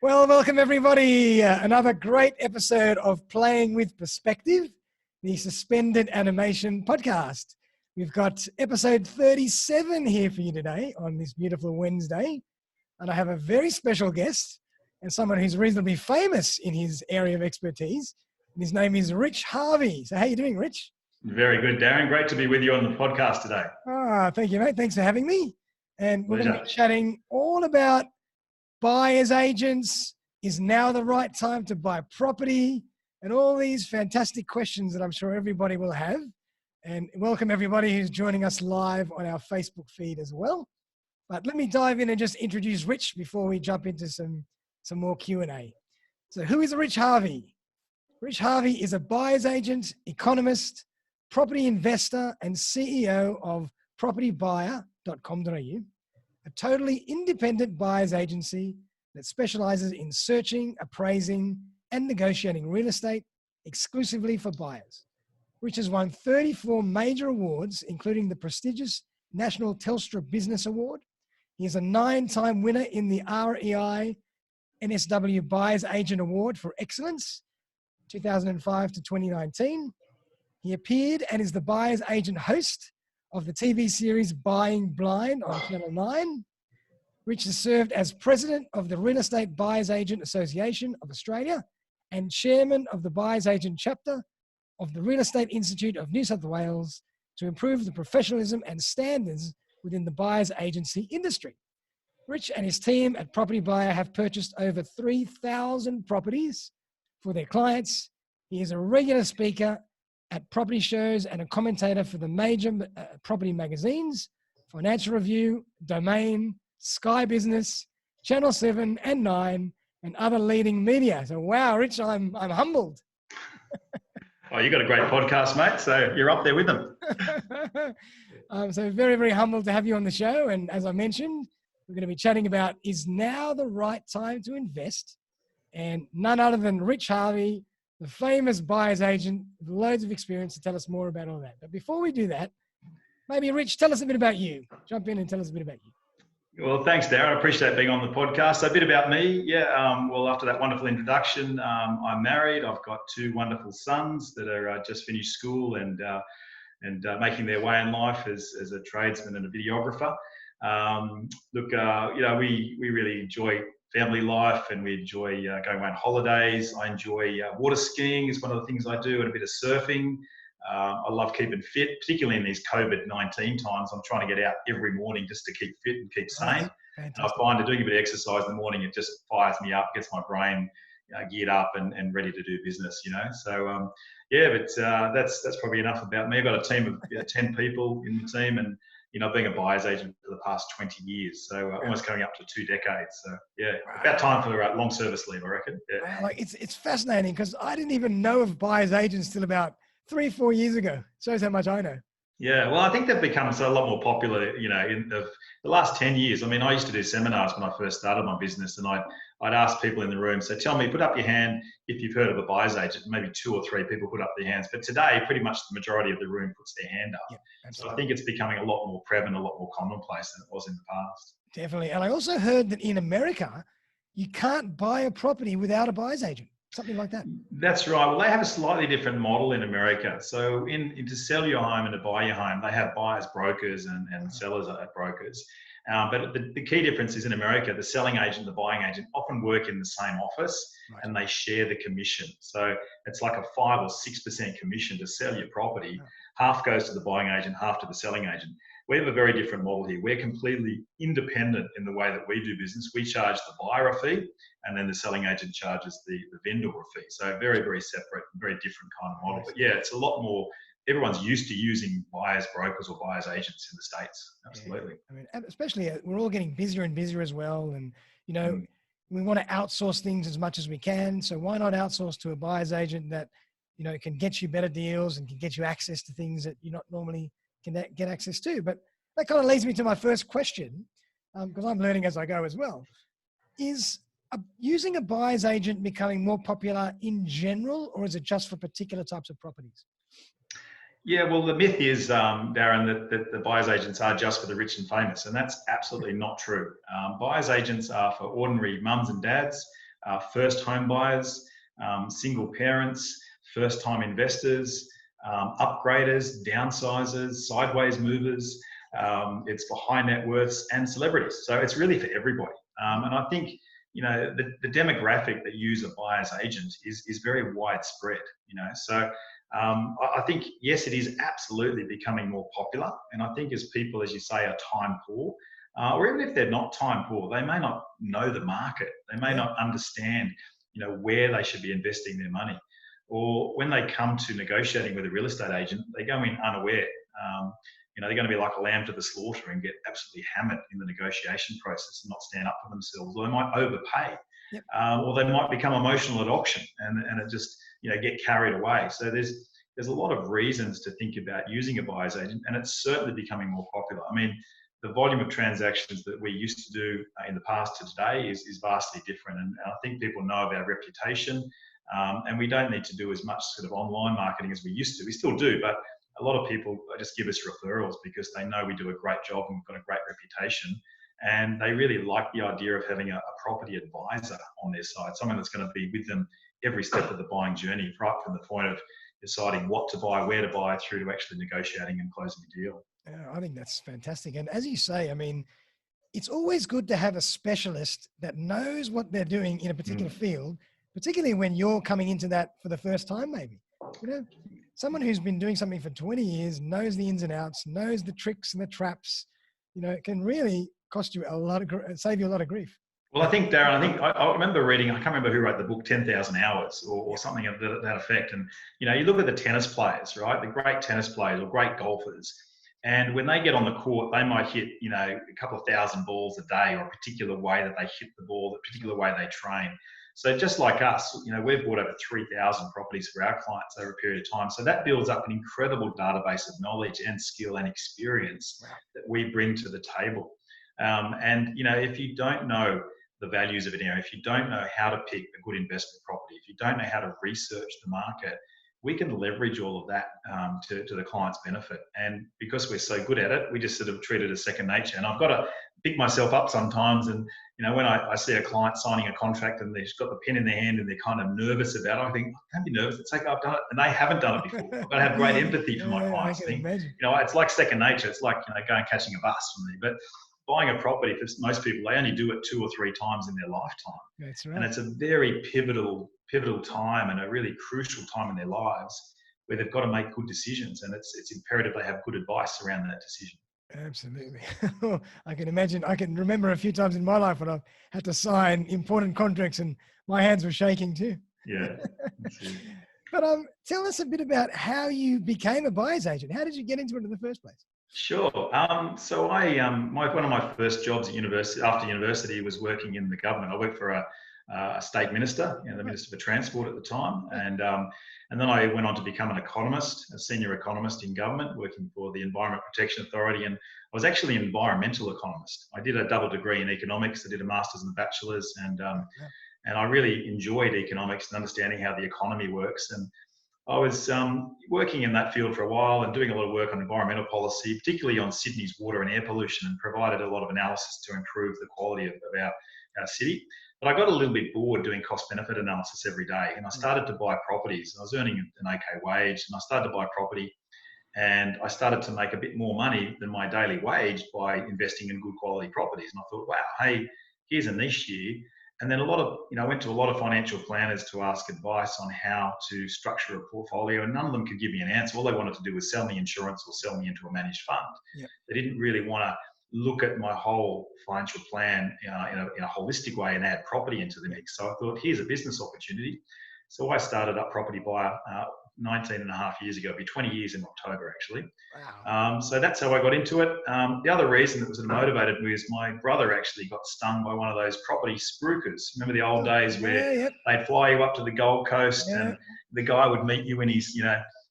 Well, welcome everybody. Another great episode of Playing with Perspective, the suspended animation podcast. We've got episode 37 here for you today on this beautiful Wednesday. And I have a very special guest and someone who's reasonably famous in his area of expertise. And his name is Rich Harvey. So how are you doing, Rich? Very good, Darren. Great to be with you on the podcast today. Thank you, mate. Thanks for having me. And we're going to be chatting all about buyer's agents. Is now the right time to buy property? And all these fantastic questions that I'm sure everybody will have. And welcome everybody who's joining us live on our Facebook feed as well. But let me dive in and just introduce Rich before we jump into some more Q&A. So who is Rich Harvey? Rich Harvey is a buyer's agent, economist, property investor, and CEO of Propertybuyer.com.au, a totally independent buyer's agency that specializes in searching, appraising, and negotiating real estate exclusively for buyers. Rich has won 34 major awards, including the prestigious National Telstra Business Award. He is a 9-time winner in the REI NSW Buyer's Agent Award for Excellence, 2005 to 2019. He appeared and is the buyer's agent host of the TV series Buying Blind on Channel 9. Rich has served as president of the Real Estate Buyers Agent Association of Australia and chairman of the Buyers Agent chapter of the Real Estate Institute of New South Wales to improve the professionalism and standards within the buyers agency industry. Rich and his team at Property Buyer have purchased over 3,000 properties for their clients. He is a regular speaker at property shows and a commentator for the major property magazines, Financial Review, Domain, Sky Business, Channel 7 and 9, and other leading media. So, wow, Rich, I'm humbled. Oh, you got a great podcast, mate. So you're up there with them. So very, very humbled to have you on the show. And as I mentioned, we're going to be chatting about, is now the right time to invest? And none other than Rich Harvey, the famous buyer's agent with loads of experience, to tell us more about all that. But before we do that, maybe Rich, tell us a bit about you. Jump in and tell us a bit about you. Well, thanks, Darren. I appreciate being on the podcast. So a bit about me. Well, after that wonderful introduction, I'm married. I've got 2 wonderful sons that are just finished school and making their way in life as a tradesman and a videographer. We really enjoy family life and we enjoy going away on holidays. I enjoy water skiing is one of the things I do, and a bit of surfing. I love keeping fit, particularly in these COVID-19 times. I'm trying to get out every morning just to keep fit and keep sane. And I find that doing a bit of exercise in the morning, it just fires me up, gets my brain geared up and ready to do business, So, that's probably enough about me. I've got a team of 10 people in the team and, being a buyer's agent for the past 20 years. So almost coming up to 2 decades. So, about time for long service leave, I reckon. Yeah. Wow, it's fascinating because I didn't even know of buyer's agents till about 3-4 years ago. Shows how much I know. Yeah, well, I think they've become a lot more popular, in the last 10 years. I mean, I used to do seminars when I first started my business, and I'd ask people in the room, so tell me, put up your hand if you've heard of a buyer's agent. Maybe 2 or 3 people put up their hands. But today, pretty much the majority of the room puts their hand up. Yeah, so I think it's becoming a lot more prevalent, a lot more commonplace than it was in the past. Definitely. And I also heard that in America, you can't buy a property without a buyer's agent. Something like that. That's right. Well, they have a slightly different model in America. So to sell your home and to buy your home, they have buyers brokers and sellers at brokers. But the key difference is in America, the selling agent, the buying agent often work in the same office, right, and they share the commission. So it's like a 5 or 6% commission to sell your property. Oh. Half goes to the buying agent, half to the selling agent. We have a very different model here. We're completely independent in the way that we do business. We charge the buyer a fee, and then the selling agent charges the vendor a fee. So very, very separate, very different kind of model. But yeah, it's a lot more, everyone's used to using buyers brokers or buyers agents in the States. Absolutely. Yeah. I mean, especially we're all getting busier and busier as well. And, we want to outsource things as much as we can. So why not outsource to a buyer's agent that, can get you better deals and can get you access to things that you're not normally can get access to. But that kind of leads me to my first question, because I'm learning as I go as well. Is using a buyer's agent becoming more popular in general, or is it just for particular types of properties? Yeah, well, the myth is, Darren, that the buyer's agents are just for the rich and famous, and that's absolutely not true. Buyer's agents are for ordinary mums and dads. first home buyers, single parents, first-time investors, upgraders, downsizers, sideways movers. It's for high net worths and celebrities. So it's really for everybody. And I think, the demographic that use a buyer's agent is very widespread, So I think, yes, it is absolutely becoming more popular. And I think as people, as you say, are time poor, or even if they're not time poor, they may not know the market. They may not understand, where they should be investing their money. Or when they come to negotiating with a real estate agent, they go in unaware. They're going to be like a lamb to the slaughter and get absolutely hammered in the negotiation process and not stand up for themselves. Or they might overpay, or they might become emotional at auction and it just, get carried away. So there's a lot of reasons to think about using a buyer's agent, and it's certainly becoming more popular. I mean, the volume of transactions that we used to do in the past to today is vastly different. And I think people know of our reputation, and we don't need to do as much sort of online marketing as we used to. We still do, but a lot of people just give us referrals because they know we do a great job and we've got a great reputation. And they really like the idea of having a property advisor on their side, someone that's going to be with them every step of the buying journey, right from the point of deciding what to buy, where to buy, through to actually negotiating and closing a deal. Yeah, I think that's fantastic. And as you say, I mean, it's always good to have a specialist that knows what they're doing in a particular field, particularly when you're coming into that for the first time, maybe. Someone who's been doing something for 20 years, knows the ins and outs, knows the tricks and the traps, it can really cost you save you a lot of grief. Well, I think, Darren, I remember reading, I can't remember who wrote the book, 10,000 Hours or something of that effect. And, you look at the tennis players, right? The great tennis players or great golfers. And when they get on the court, they might hit, a couple of thousand balls a day, or a particular way that they hit the ball, a particular way they train. So just like us, we've bought over 3,000 properties for our clients over a period of time. So that builds up an incredible database of knowledge and skill and experience that we bring to the table. And, if you don't know the values of an area, if you don't know how to pick a good investment property, if you don't know how to research the market, we can leverage all of that to the client's benefit. And because we're so good at it, we just sort of treat it as second nature. And I've got to pick myself up sometimes. And, when I see a client signing a contract and they've got the pen in their hand and they're kind of nervous about it, I think, don't be nervous. It's like, I've done it. And they haven't done it before. I've got to have great empathy for my clients. It's like second nature. It's like, going catching a bus for me. But buying a property, for most people, they only do it 2 or 3 times in their lifetime. That's right. And it's a very pivotal time and a really crucial time in their lives where they've got to make good decisions. And it's imperative they have good advice around that decision. Absolutely. I can imagine. I can remember a few times in my life when I've had to sign important contracts and my hands were shaking too. Yeah. But tell us a bit about how you became a buyer's agent. How did you get into it in the first place? Sure. So I, one of my first jobs at university, after university, was working in the government. I worked for a state minister, the Minister for Transport at the time, and then I went on to become an economist, a senior economist in government, working for the Environment Protection Authority, and I was actually an environmental economist. I did a double degree in economics. I did a master's and a bachelor's, and I really enjoyed economics and understanding how the economy works. And I was working in that field for a while and doing a lot of work on environmental policy, particularly on Sydney's water and air pollution, and provided a lot of analysis to improve the quality of our city. But I got a little bit bored doing cost-benefit analysis every day, and I started to buy properties. I was earning an okay wage, and I started to buy property, and I started to make a bit more money than my daily wage by investing in good quality properties. And I thought, wow, hey, here's a niche here. And then I went to a lot of financial planners to ask advice on how to structure a portfolio, and none of them could give me an answer. All they wanted to do was sell me insurance or sell me into a managed fund. Yep. They didn't really want to look at my whole financial plan in a holistic way and add property into the mix. So I thought, here's a business opportunity. So I started up Propertybuyer 19 and a half years ago. It'll be 20 years in October, actually. Wow. So that's how I got into it. The other reason that was motivated me is my brother actually got stung by one of those property spruikers. Remember the old days where they'd fly you up to the Gold Coast and the guy would meet you in his,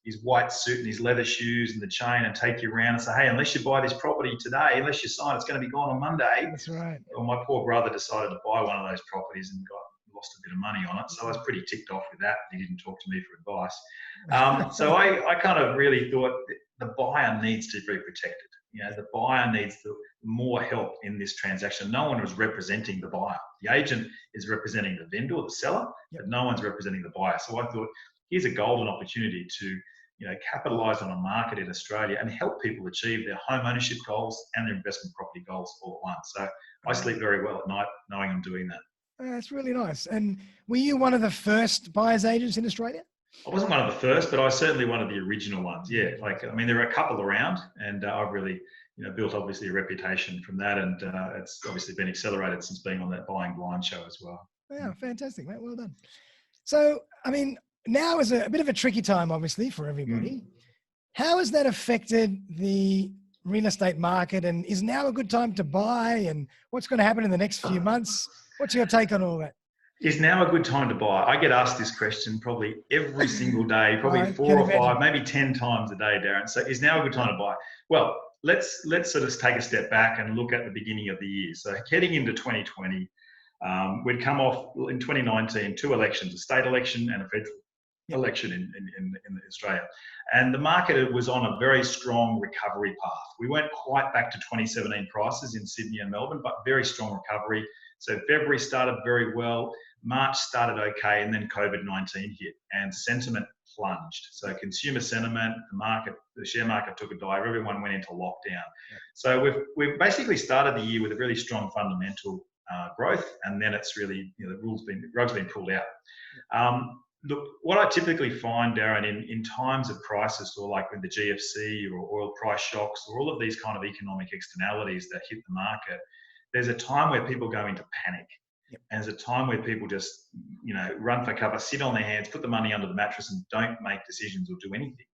his white suit and his leather shoes and the chain and take you around and say, hey, unless you buy this property today, unless you sign, it's going to be gone on Monday. That's right. Well, my poor brother decided to buy one of those properties and lost a bit of money on it. So I was pretty ticked off with that. He didn't talk to me for advice. So I kind of really thought the buyer needs to be protected. You know, the buyer needs more help in this transaction. No one was representing the buyer. The agent is representing the vendor or the seller, but no one's representing the buyer. So I thought, here's a golden opportunity to, you know, capitalize on a market in Australia and help people achieve their home ownership goals and their investment property goals all at once. So I sleep very well at night knowing I'm doing that. That's really nice. And were you one of the first buyer's agents in Australia? I wasn't one of the first, but I was certainly one of the original ones. Yeah, like, I mean, there are a couple around, and I've really, you know, built obviously a reputation from that, and it's obviously been accelerated since being on that Buying Blind show as well. Yeah, fantastic, mate. Well done. So, I mean, now is a bit of a tricky time, obviously, for everybody. How has that affected the real estate market, and is now a good time to buy, and what's going to happen in the next few months? What's your take on all that? Is now a good time to buy? I get asked this question probably every single day, probably 4 or 5, maybe 10 times a day, Darren. So is now a good time to buy? Well, let's sort of take a step back and look at the beginning of the year. So heading into 2020, we'd come off in 2019 2 elections, a state election and a federal election in Australia. And the market was on a very strong recovery path. We weren't quite back to 2017 prices in Sydney and Melbourne, but very strong recovery. So February started very well. March started okay, and then COVID-19 hit and sentiment plunged. So consumer sentiment, the share market took a dive. Everyone went into lockdown. So we've basically started the year with a really strong fundamental growth, and then it's really, you know, the rug's been pulled out. Look, what I typically find, Darren, in times of crisis, or like with the GFC or oil price shocks or all of these kind of economic externalities that hit the market, there's a time where people go into panic. And there's a time where people just, you know, run for cover, sit on their hands, put the money under the mattress and don't make decisions or do anything.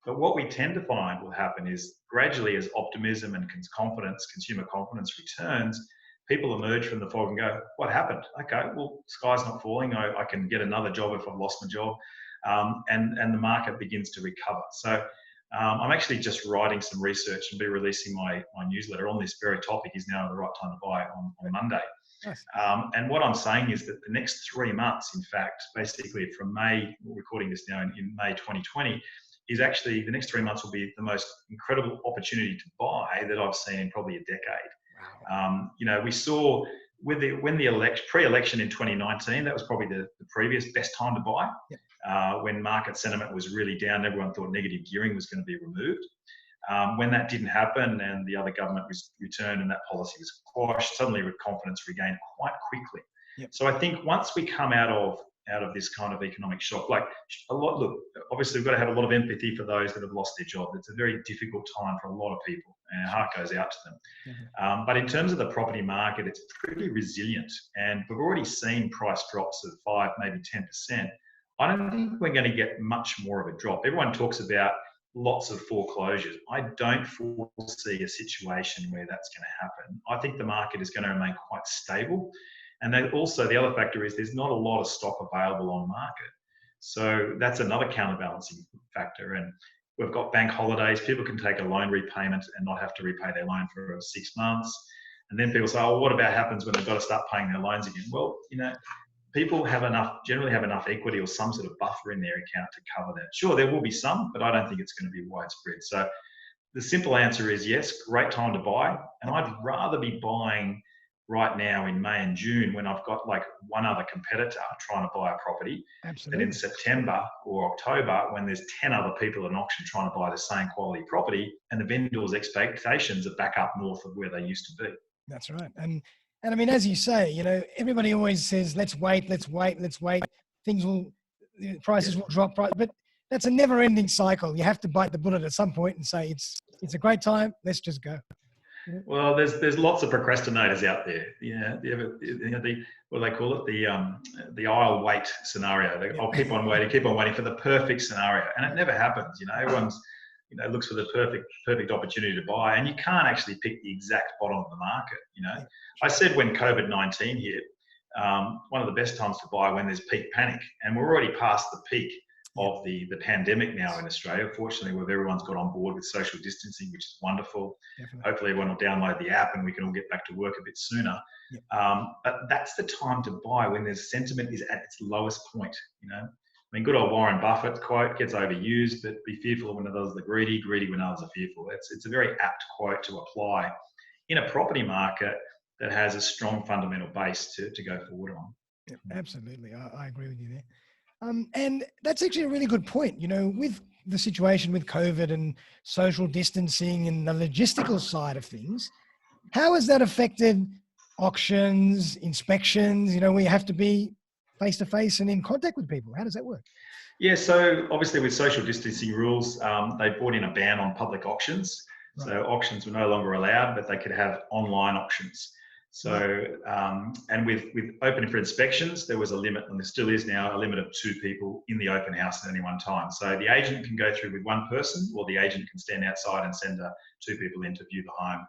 But what we tend to find will happen is gradually, as optimism and consumer confidence returns, people emerge from the fog and go, what happened? Okay, well, sky's not falling. I can get another job if I've lost my job. And the market begins to recover. So I'm actually just writing some research and be releasing my newsletter on this very topic. Is now the right time to buy on Monday. Nice. And what I'm saying is that the next 3 months, in fact, basically from May, we're recording this now in May 2020, is actually the next 3 months will be the most incredible opportunity to buy that I've seen in probably a decade. Wow. You know, we saw when the pre-election in 2019, that was probably the previous best time to buy. When market sentiment was really down, everyone thought negative gearing was going to be removed. When that didn't happen and the other government was returned and that policy was quashed, suddenly confidence regained quite quickly. So I think once we come out of this kind of economic shock, like look, obviously we've got to have a lot of empathy for those that have lost their job. It's a very difficult time for a lot of people, and our heart goes out to them. But in terms of the property market, it's pretty resilient, and we've already seen price drops of 5, maybe 10%. I don't think we're going to get much more of a drop. Everyone talks about lots of foreclosures. I don't foresee a situation where that's going to happen. I think the market is going to remain quite stable. And then also the other factor is there's not a lot of stock available on market. So that's another counterbalancing factor. And we've got bank holidays. People can take a loan repayment and not have to repay their loan for 6 months. And then people say, oh, what about happens when they've got to start paying their loans again? Well, you know, people generally have enough equity or some sort of buffer in their account to cover that. Sure, there will be some, but I don't think it's going to be widespread. So the simple answer is yes, great time to buy. And I'd rather be buying right now in May and June when I've got like one other competitor trying to buy a property than in September or October when there's 10 other people at an auction trying to buy the same quality property and the vendor's expectations are back up north of where they used to be. That's right. And I mean, as you say, you know, everybody always says, let's wait. Prices will drop. But that's a never ending cycle. You have to bite the bullet at some point and say, it's a great time. Let's just go. Well, there's lots of procrastinators out there. Yeah, what do they call it? The I'll wait scenario. I'll keep on waiting for the perfect scenario, and it never happens. You know, everyone's looks for the perfect opportunity to buy, and you can't actually pick the exact bottom of the market. You know, I said when COVID-19 hit, one of the best times to buy when there's peak panic, and we're already past the peak of the pandemic now in Australia. Fortunately, everyone's got on board with social distancing, which is wonderful. Definitely. Hopefully everyone will download the app and we can all get back to work a bit sooner. But that's the time to buy when the sentiment is at its lowest point. You know, mean, good old Warren Buffett quote gets overused, but be fearful when others are greedy, greedy when others are fearful. It's a very apt quote to apply in a property market that has a strong fundamental base to go forward on. Yeah, absolutely. I agree with you there. And that's actually a really good point. You know, with the situation with COVID and social distancing and the logistical side of things, how has that affected auctions, inspections, you know, where you have to be face to face and in contact with people? How does that work? Yeah, so obviously with social distancing rules, they brought in a ban on public auctions. Right. So auctions were no longer allowed, but they could have online auctions. So, and with open for inspections, there was a limit, and there still is now a limit of 2 people in the open house at any one time. So the agent can go through with 1 person, or the agent can stand outside and send 2 people in to view the home.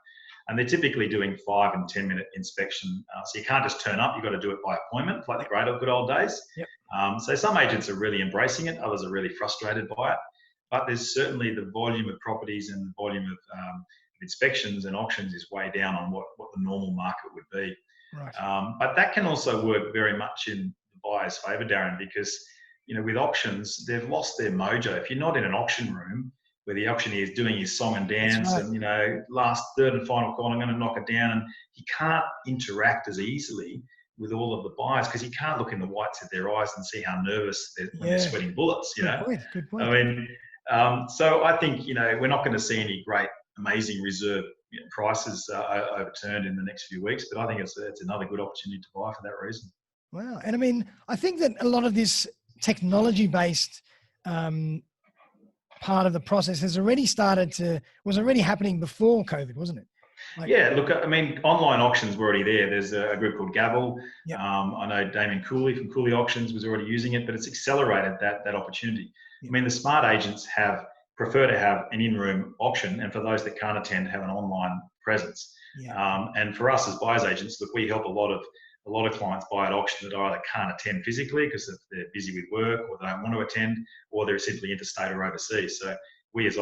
And they're typically doing 5 and 10 minute inspection. So you can't just turn up, you've got to do it by appointment, like the great good old days. Yep. So some agents are really embracing it, others are really frustrated by it. But there's certainly the volume of properties and the volume of inspections and auctions is way down on what the normal market would be. Right. But that can also work very much in the buyer's favour, Darren, because, you know, with auctions, they've lost their mojo. If you're not in an auction room where the auctioneer is doing his song and dance and, you know, last, third and final call, I'm going to knock it down, and he can't interact as easily with all of the buyers because he can't look in the whites of their eyes and see how nervous they're sweating bullets, you know. Good point. I mean, so I think, you know, we're not going to see any great, amazing reserve prices overturned in the next few weeks, but I think it's another good opportunity to buy for that reason. Wow. And I mean, I think that a lot of this technology-based part of the process was already happening before COVID, wasn't it? Yeah, look, I mean, online auctions were already there. There's a group called Gavel. Yep. I know Damien Cooley from Cooley Auctions was already using it, but it's accelerated that opportunity. Yep. I mean, the smart agents prefer to have an in-room auction, and for those that can't attend, have an online presence. Yeah. And for us as buyers agents, look, we help a lot of clients buy at auction that either can't attend physically because they're busy with work, or they don't want to attend, or they're simply interstate or overseas. So we as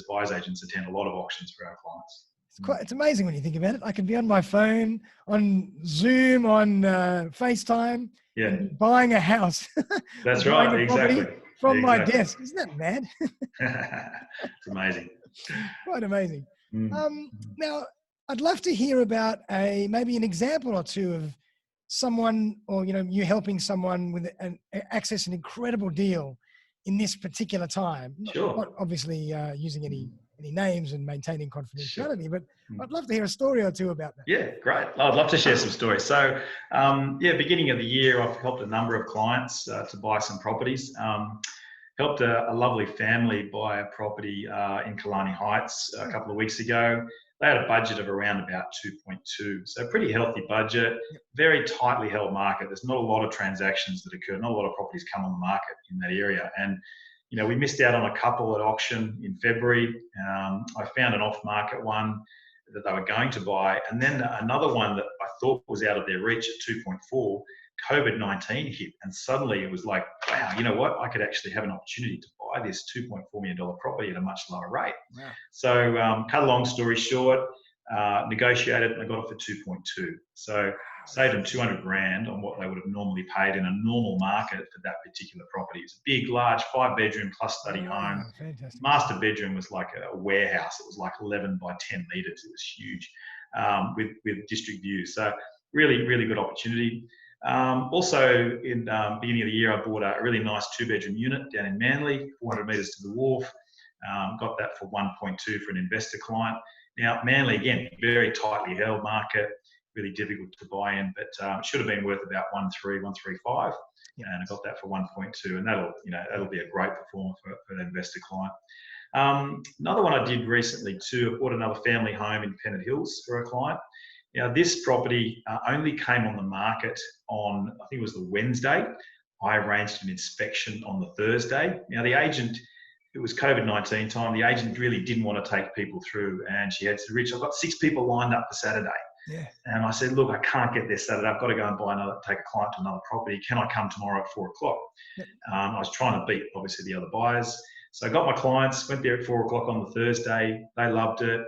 buyers agents attend a lot of auctions for our clients. It's amazing when you think about it. I can be on my phone, on Zoom, on FaceTime, and buying a house. That's right, exactly. From my desk. Isn't that mad? It's amazing. Quite amazing. Now, I'd love to hear about maybe an example or two of someone, or, you know, you helping someone with access an incredible deal in this particular time. Sure. Not obviously using any names and maintaining confidentiality, but I'd love to hear a story or two about that. Yeah, great. I'd love to share some stories. So, beginning of the year, I've helped a number of clients to buy some properties. Helped a lovely family buy a property in Killarney Heights a couple of weeks ago. They had a budget of around about 2.2, so pretty healthy budget, very tightly held market. There's not a lot of transactions that occur, not a lot of properties come on the market in that area. And, you know, we missed out on a couple at auction in February. I found an off-market one that they were going to buy, and then another one that I thought was out of their reach at 2.4. COVID-19 hit, and suddenly it was like, wow, you know what? I could actually have an opportunity to buy this $2.4 million property at a much lower rate. Wow. So, cut a long story short, negotiated and I got it for 2.2. So, saved them 200 grand on what they would have normally paid in a normal market for that particular property. It's a big, large 5-bedroom plus study home. Fantastic. Master bedroom was like a warehouse. It was like 11 by 10 meters. It was huge, with district views. So, really, really good opportunity. Also, in beginning of the year, I bought a really nice 2-bedroom unit down in Manly, 400 metres to the wharf. Got that for 1.2 for an investor client. Now, Manly, again, very tightly held market, really difficult to buy in, but it should have been worth about 1.3, 1.35, and I got that for 1.2, and that'll be a great performer for an investor client. Another one I did recently too, I bought another family home in Pennant Hills for a client. Now, this property only came on the market on, I think it was the Wednesday. I arranged an inspection on the Thursday. Now, the agent, it was COVID-19 time, the agent really didn't want to take people through, and she had said, Rich, I've got 6 people lined up for Saturday. Yeah. And I said, look, I can't get there Saturday. I've got to go and take a client to another property. Can I come tomorrow at 4 o'clock? Yep. I was trying to beat, obviously, the other buyers. So I got my clients, went there at 4 o'clock on the Thursday. They loved it.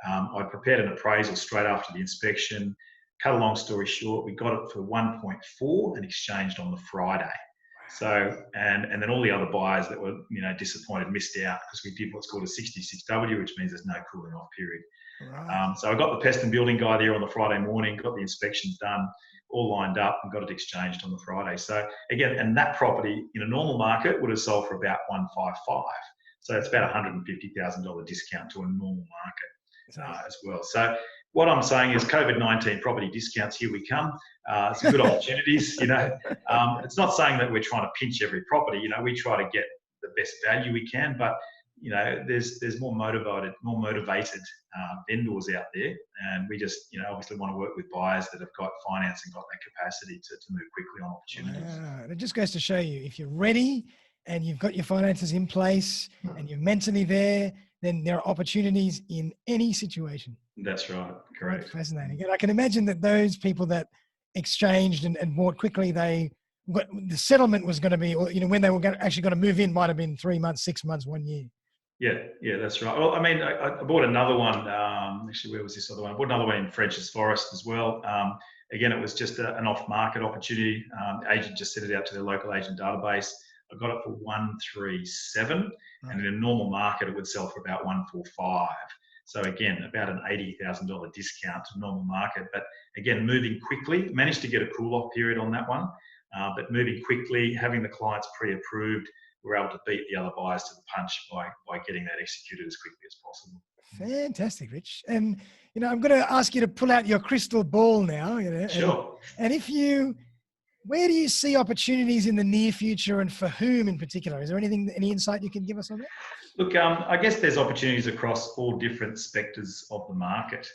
I prepared an appraisal straight after the inspection. Cut a long story short, we got it for 1.4 and exchanged on the Friday. So, and then all the other buyers that were, disappointed missed out because we did what's called a 66W, which means there's no cooling off period. Right. So I got the pest and building guy there on the Friday morning, got the inspections done, all lined up, and got it exchanged on the Friday. So again, and that property in a normal market would have sold for about 155. So it's about $150,000 discount to a normal market as well. So what I'm saying is COVID-19 property discounts, here we come. Some good opportunities, It's not saying that we're trying to pinch every property. We try to get the best value we can, but there's more motivated vendors out there, and we just obviously want to work with buyers that have got finance and got that capacity to move quickly on opportunities. Wow. It just goes to show you, if you're ready and you've got your finances in place and you're mentally there, then there are opportunities in any situation. That's right. Correct. That's fascinating. And I can imagine that those people that exchanged and bought quickly, the settlement was going to be, when they were actually going to move in, might have been 3 months, 6 months, 1 year. Yeah, that's right. Well, I mean, I bought another one. Actually, where was this other one? I bought another one in French's Forest as well. Again, it was just an off-market opportunity. The agent just sent it out to their local agent database. I got it for 137, and in a normal market, it would sell for about 145. So again, about an $80,000 discount to normal market. But again, moving quickly, managed to get a cool-off period on that one. But moving quickly, having the clients pre-approved, we're able to beat the other buyers to the punch by getting that executed as quickly as possible. Fantastic, Rich. And, I'm going to ask you to pull out your crystal ball now. Sure. And where do you see opportunities in the near future, and for whom in particular? Is there any insight you can give us on that? Look, I guess there's opportunities across all different sectors of the market.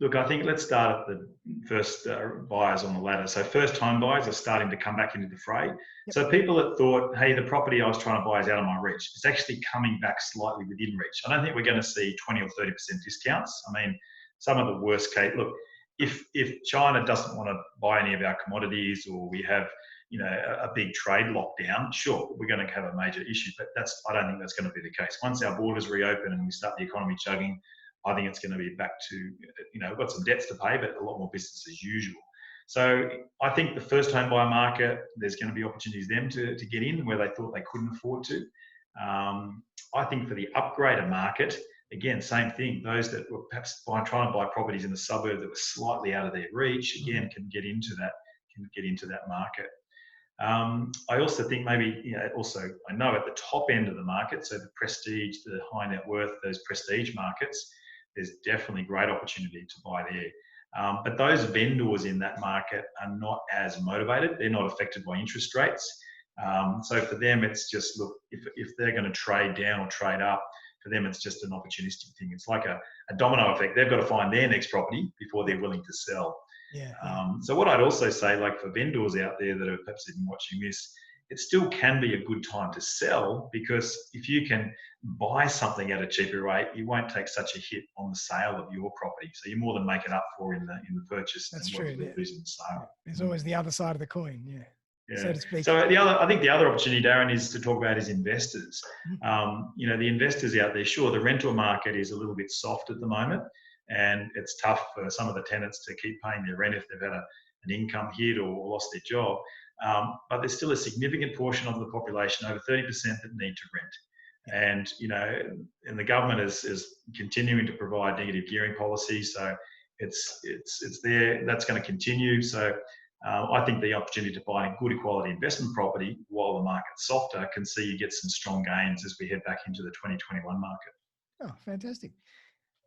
Look, I think let's start at the first buyers on the ladder. So first home buyers are starting to come back into the fray. Yep. So people that thought, hey, the property I was trying to buy is out of my reach, it's actually coming back slightly within reach. I don't think we're going to see 20 or 30% discounts. I mean, some of the worst case, look, if China doesn't want to buy any of our commodities, or we have a big trade lockdown, sure, we're going to have a major issue. But I don't think that's going to be the case. Once our borders reopen and we start the economy chugging, I think it's going to be back to, we've got some debts to pay, but a lot more business as usual. So I think the first home buyer market, there's going to be opportunities them to get in where they thought they couldn't afford to. I think for the upgrader market, again, same thing. Those that were perhaps trying to buy properties in the suburb that were slightly out of their reach, again, can get into that market. I also think maybe, I know at the top end of the market, so the prestige, the high net worth, those prestige markets, there's definitely great opportunity to buy there. But those vendors in that market are not as motivated. They're not affected by interest rates. So for them, it's just, look, if they're going to trade down or trade up, for them, it's just an opportunistic thing. It's like a domino effect. They've got to find their next property before they're willing to sell. Yeah. So what I'd also say, like for vendors out there that are perhaps even watching this, it still can be a good time to sell, because if you can buy something at a cheaper rate, you won't take such a hit on the sale of your property. So you more than make it up for in the purchase. That's true. What you lose in the sale. There's always the other side of the coin. Yeah. So to speak. So I think the other opportunity, Darren, is to talk about is investors. The investors out there, sure, the rental market is a little bit soft at the moment, and it's tough for some of the tenants to keep paying their rent if they've had an income hit or lost their job. But there's still a significant portion of the population, over 30%, that need to rent. And the government is continuing to provide negative gearing policy, so it's there. That's going to continue. So I think the opportunity to buy a good quality investment property while the market's softer can see you get some strong gains as we head back into the 2021 market. Oh, fantastic.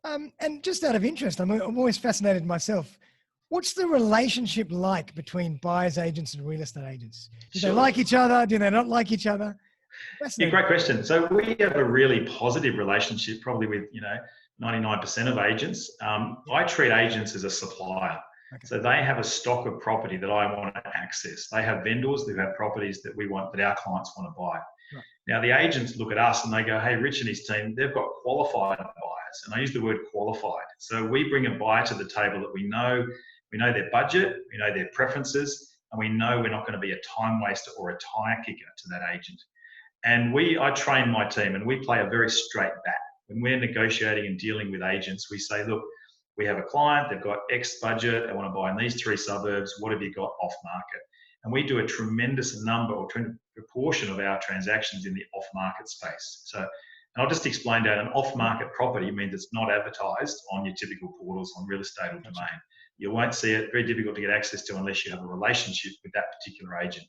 And just out of interest, I'm always fascinated myself. What's the relationship like between buyers agents and real estate agents? Do they like each other? Do they not like each other? Yeah, great question. So we have a really positive relationship, probably with 99% of agents. I treat agents as a supplier. Okay. So they have a stock of property that I want to access. They have vendors who have properties that our clients want to buy. Right. Now the agents look at us and they go, hey, Rich and his team, they've got qualified buyers. And I use the word qualified. So we bring a buyer to the table that we know their budget, we know their preferences, and we know we're not going to be a time waster or a tire kicker to that agent. And I train my team, and we play a very straight bat. When we're negotiating and dealing with agents, we say, look, we have a client, they've got X budget, they want to buy in these 3 suburbs, what have you got off market? and we do a tremendous number or proportion of our transactions in the off-market space. So, and I'll just explain that an off-market property means it's not advertised on your typical portals on Real Estate or Domain. You won't see it, very difficult to get access to unless you have a relationship with that particular agent.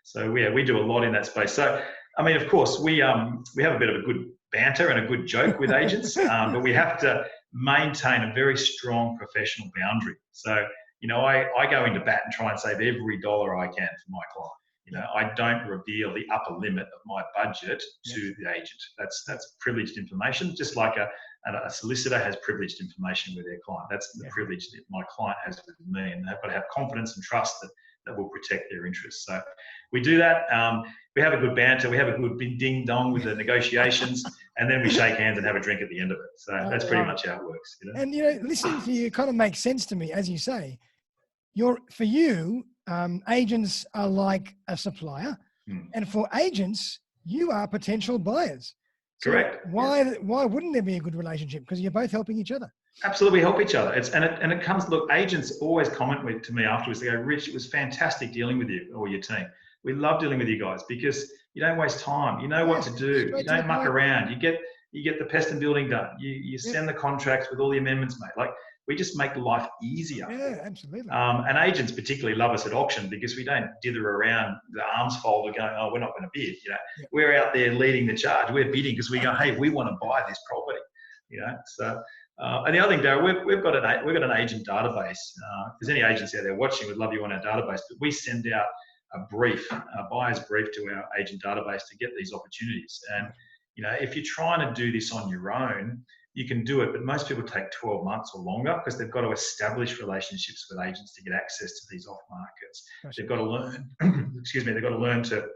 So yeah, we do a lot in that space. So, I mean, of course, we have a bit of a good banter and a good joke with agents, but we have to maintain a very strong professional boundary. So, you know, I go into bat and try and save every dollar I can for my client. You know, I don't reveal the upper limit of my budget to the agent. That's privileged information, just like a solicitor has privileged information with their client. That's the privilege that my client has with me, and they've got to have confidence and trust that will protect their interests. So we do that. We have a good banter. We have a good ding dong with the negotiations, and then we shake hands and have a drink at the end of it. So that's pretty much how it works. You know? And you know, listening to you kind of makes sense to me, as you say. For you, agents are like a supplier, and for agents, you are potential buyers. So correct. Why wouldn't there be a good relationship? Because you're both helping each other. Absolutely, we help each other. It comes. Look, agents always comment to me afterwards. They go, "Rich, it was fantastic dealing with you or your team. We love dealing with you guys because you don't waste time. You know what to do. You don't muck around. You get the pest and building done. You send the contracts with all the amendments made. Like, we just make life easier." Yeah, absolutely. And agents particularly love us at auction because we don't dither around the arms folded going, "Oh, we're not going to bid." You know, we're out there leading the charge. We're bidding because we go, "Hey, we want to buy this property." You know, so. And the other thing, Darryl, we've got an agent database. If there's any agents out there watching, we'd love you on our database. But we send out a buyer's brief to our agent database to get these opportunities. And you know, if you're trying to do this on your own, you can do it, but most people take 12 months or longer because they've got to establish relationships with agents to get access to these off markets. Gotcha. They've got to learn, they've got to learn to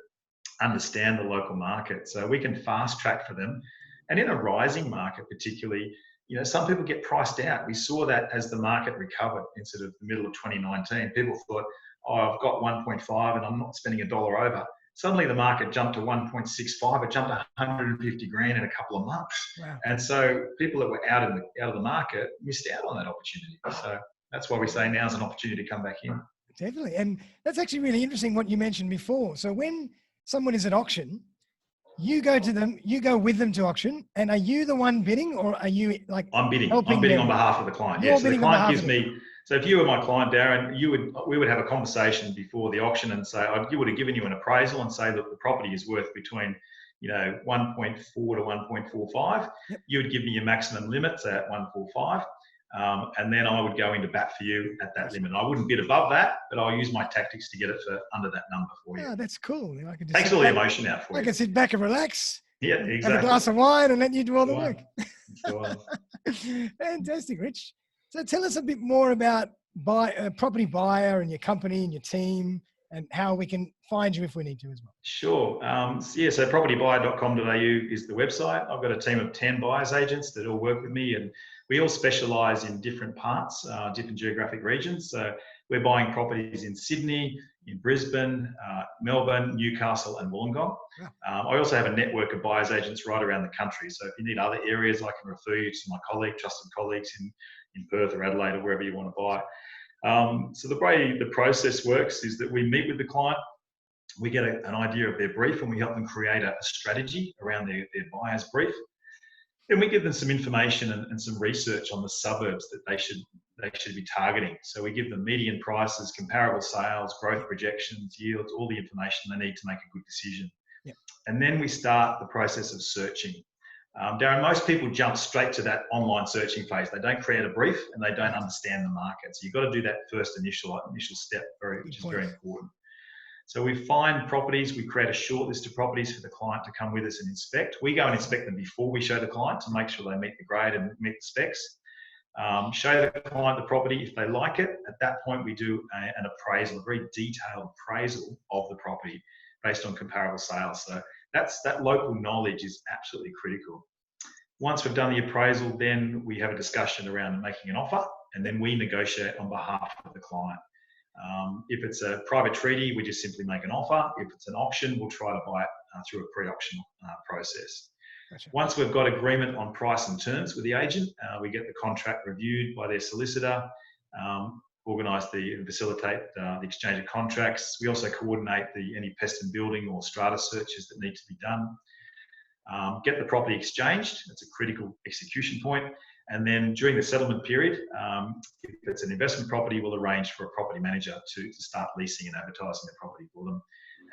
understand the local market. So we can fast track for them. And in a rising market, particularly, you know, some people get priced out. We saw that as the market recovered in sort of the middle of 2019. People thought, "Oh, I've got 1.5 and I'm not spending $1 over." Suddenly the market jumped to 1.65. It jumped 150 grand in a couple of months. Wow. And so people that were out of the market missed out on that opportunity. So that's why we say now's an opportunity to come back in. Definitely. And that's actually really interesting what you mentioned before. So when someone is at auction, you go with them to auction, and are you the one bidding, or are you like I'm bidding on behalf of the client. Yeah, so the client gives me. So if you were my client, Darren, we would have a conversation before the auction and say, you would have given you an appraisal and say that the property is worth between, you know, 1.4 to 1.45. Yep. You would give me your maximum limit, say at 145. And then I would go into bat for you at that limit. I wouldn't bid above that, but I'll use my tactics to get it for under that number for you. Oh, that's cool. I can just takes all the emotion out for you. I can sit back and relax. Yeah, exactly. Have a glass of wine and let you do all the work. Fantastic, Rich. So tell us a bit more about Propertybuyer and your company and your team, and how we can find you if we need to as well. Sure. So propertybuyer.com.au is the website. I've got a team of 10 buyers agents that all work with me, and we all specialise in different parts, different geographic regions. So we're buying properties in Sydney, in Brisbane, Melbourne, Newcastle and Wollongong. I also have a network of buyers agents right around the country. So if you need other areas, I can refer you to my trusted colleagues in Perth or Adelaide or wherever you want to buy. So the way the process works is that we meet with the client, we get an idea of their brief, and we help them create a strategy around their buyer's brief. Then we give them some information and some research on the suburbs that they should be targeting. So we give them median prices, comparable sales, growth projections, yields, all the information they need to make a good decision. Yep. And then we start the process of searching. Darren, most people jump straight to that online searching phase. They don't create a brief and they don't understand the market. So you've got to do that first initial step, which is very important. So we find properties, we create a short list of properties for the client to come with us and inspect. We go and inspect them before we show the client to make sure they meet the grade and meet the specs. Show the client the property. If they like it, at that point we do an appraisal, a very detailed appraisal of the property based on comparable sales. So that local knowledge is absolutely critical. Once we've done the appraisal, then we have a discussion around making an offer, and then we negotiate on behalf of the client. If it's a private treaty, we just simply make an offer. If it's an auction, we'll try to buy it through a pre-auction process. Gotcha. Once we've got agreement on price and terms with the agent, we get the contract reviewed by their solicitor. organise and facilitate the exchange of contracts. We also coordinate any pest and building or strata searches that need to be done. Get the property exchanged. That's a critical execution point. And then during the settlement period, if it's an investment property, we'll arrange for a property manager to start leasing and advertising the property for them.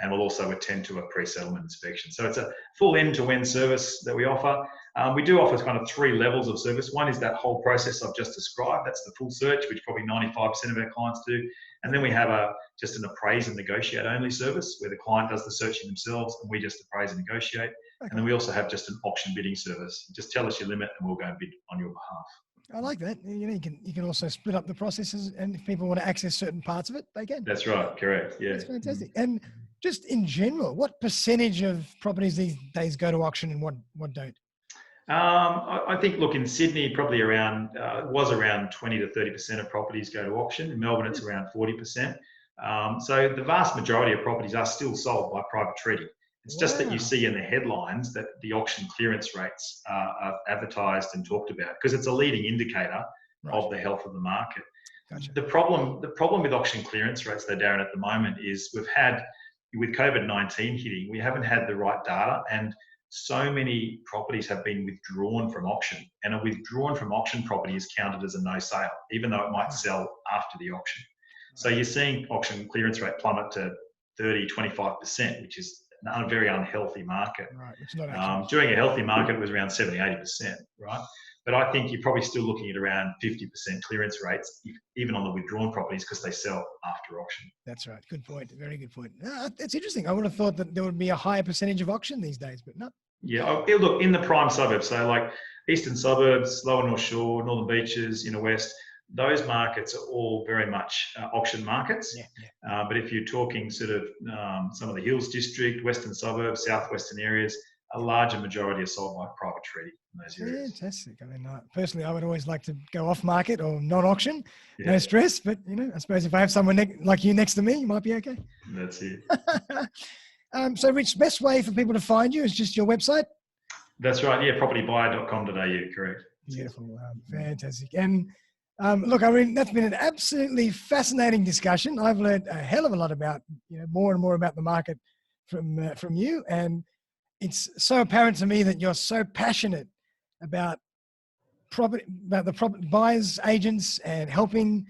And we'll also attend to a pre-settlement inspection. So it's a full end-to-end service that we offer. We do offer kind of 3 levels of service. One is that whole process I've just described. That's the full search, which probably 95% of our clients do. And then we have just an appraise and negotiate only service where the client does the searching themselves and we just appraise and negotiate. Okay. And then we also have just an auction bidding service. Just tell us your limit and we'll go and bid on your behalf. I like that. You can also split up the processes, and if people want to access certain parts of it, they can. That's right. Correct. Yeah. That's fantastic. And just in general, what percentage of properties these days go to auction and what don't? I think, look, in Sydney, probably around 20 to 30% of properties go to auction. In Melbourne, it's around 40%. So the vast majority of properties are still sold by private treaty. It's just that you see in the headlines that the auction clearance rates are advertised and talked about because it's a leading indicator of the health of the market. Gotcha. The problem with auction clearance rates, though, Darren, at the moment is we've had, with COVID-19 hitting, we haven't had the right data, and so many properties have been withdrawn from auction, and a withdrawn from auction property is counted as a no sale, even though it might sell after the auction. So you're seeing auction clearance rate plummet to 30, 25%, which is a very unhealthy market. Right. It's not during a healthy market, it was around 70, 80%, right? But I think you're probably still looking at around 50% clearance rates, even on the withdrawn properties, because they sell after auction. That's right. Good point. Very good point. It's interesting. I would have thought that there would be a higher percentage of auction these days, but no. Yeah, look, in the prime suburbs, so like eastern suburbs, lower North Shore, northern beaches, inner west, those markets are all very much auction markets. Yeah. But if you're talking sort of some of the Hills District, western suburbs, southwestern areas, a larger majority are sold by private treaty in those areas. Fantastic. I mean, personally, I would always like to go off market or non-auction. Yeah. No stress, but I suppose if I have someone like you next to me, you might be okay. That's it. So, Rich, best way for people to find you is just your website? That's right. Yeah, propertybuyer.com.au, correct. Beautiful. Fantastic. And look, I mean, that's been an absolutely fascinating discussion. I've learned a hell of a lot about, more and more about the market from you. And it's so apparent to me that you're so passionate about the property buyers, agents, and helping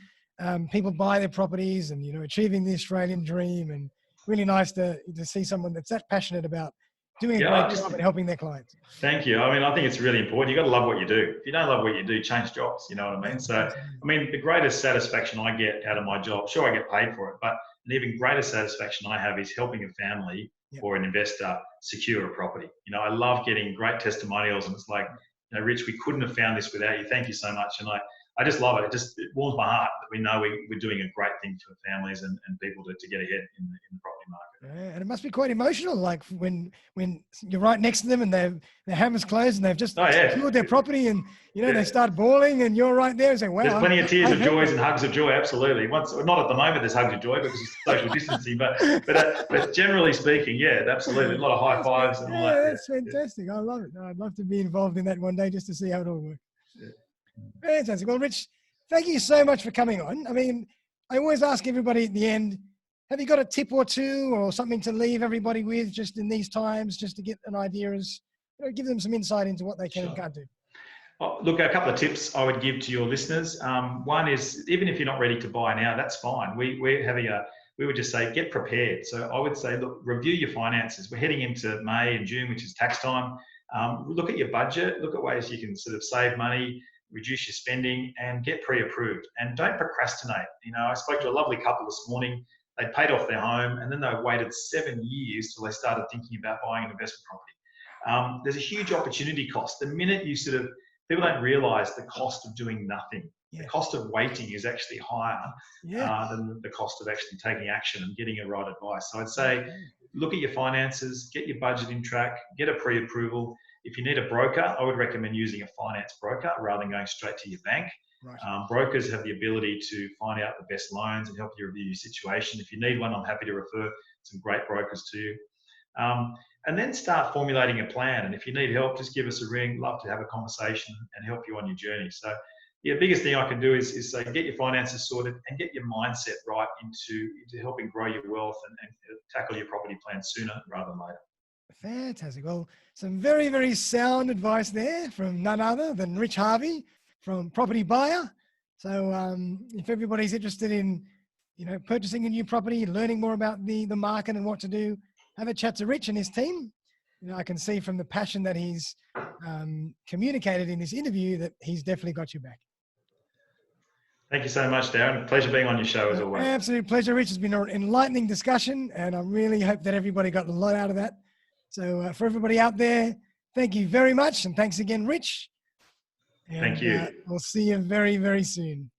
people buy their properties and, achieving the Australian dream. And really nice to see someone that's that passionate about doing a great job and helping their clients. Thank you. I mean, I think it's really important. You've got to love what you do. If you don't love what you do, change jobs. You know what I mean? So, I mean, the greatest satisfaction I get out of my job, sure, I get paid for it, but an even greater satisfaction I have is helping a family or an investor secure a property. I love getting great testimonials, and it's like, Rich, we couldn't have found this without you. Thank you so much. And I just love it. It warms my heart that we know we're doing a great thing for families and people to get ahead in the property market. Yeah, and it must be quite emotional, like when you're right next to them and their hammers closed and they've just secured their property and they start bawling and you're right there and say, wow. There's plenty of tears of joys and hugs of joy, absolutely. Not at the moment there's hugs of joy because it's social distancing, but generally speaking, yeah, absolutely. A lot of high fives and all that. That's fantastic. I love it. I'd love to be involved in that one day just to see how it all works. Yeah. Fantastic. Well, Rich, thank you so much for coming on. I mean, I always ask everybody at the end, have you got a tip or two or something to leave everybody with just in these times, just to get an idea as, give them some insight into what they can and can't do? Well, look, a couple of tips I would give to your listeners. One is, even if you're not ready to buy now, that's fine. We would just say, get prepared. So I would say, look, review your finances. We're heading into May and June, which is tax time. Look at your budget, look at ways you can sort of save money, reduce your spending, and get pre-approved. And don't procrastinate. I spoke to a lovely couple this morning. They paid off their home and then they waited 7 years till they started thinking about buying an investment property. There's a huge opportunity cost. The minute people don't realise the cost of doing nothing. Yeah. The cost of waiting is actually higher than the cost of actually taking action and getting the right advice. So I'd say, look at your finances, get your budget in track, get a pre-approval. If you need a broker, I would recommend using a finance broker rather than going straight to your bank. Right. Brokers have the ability to find out the best loans and help you review your situation. If you need one, I'm happy to refer some great brokers to you. And then start formulating a plan. And if you need help, just give us a ring. Love to have a conversation and help you on your journey. So yeah, biggest thing I can do is say get your finances sorted and get your mindset right into helping grow your wealth and tackle your property plan sooner rather than later. Fantastic. Well, some very, very sound advice there from none other than Rich Harvey from Propertybuyer. So if everybody's interested in, purchasing a new property, learning more about the market and what to do, have a chat to Rich and his team. I can see from the passion that he's communicated in this interview that he's definitely got you back. Thank you so much, Darren. Pleasure being on your show as always. Absolute pleasure, Rich. It's been an enlightening discussion, and I really hope that everybody got a lot out of that. So for everybody out there, thank you very much. And thanks again, Rich. And, thank you. We'll see you very, very soon.